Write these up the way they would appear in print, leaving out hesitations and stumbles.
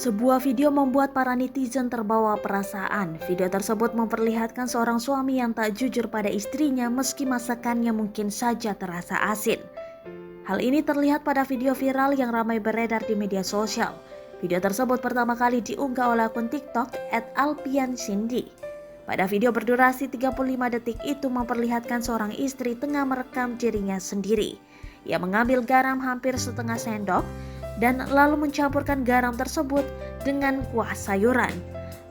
Sebuah video membuat para netizen terbawa perasaan. Video tersebut memperlihatkan seorang suami yang tak jujur pada istrinya meski masakannya mungkin saja terasa asin. Hal ini terlihat pada video viral yang ramai beredar di media sosial. Video tersebut pertama kali diunggah oleh akun TikTok @alpiancindy. Pada video berdurasi 35 detik itu memperlihatkan seorang istri tengah merekam dirinya sendiri. Ia mengambil garam hampir setengah sendok dan lalu mencampurkan garam tersebut dengan kuah sayuran.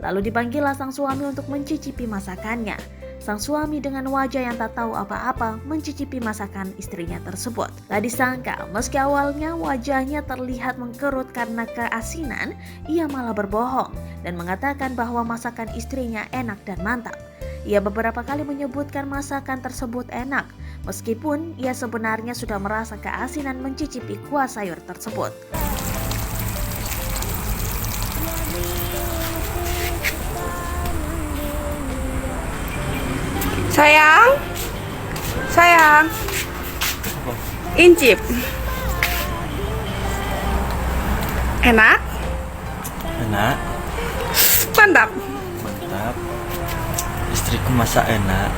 Lalu dipanggillah sang suami untuk mencicipi masakannya. Sang suami dengan wajah yang tak tahu apa-apa mencicipi masakan istrinya tersebut. Tak disangka, meski awalnya wajahnya terlihat mengkerut karena keasinan, ia malah berbohong dan mengatakan bahwa masakan istrinya enak dan mantap. Ia beberapa kali menyebutkan masakan tersebut enak, meskipun ia sebenarnya sudah merasa keasinan mencicipi kuah sayur tersebut. Sayang, incip. Enak? Enak, Mantap. mantap. Istriku masak enak.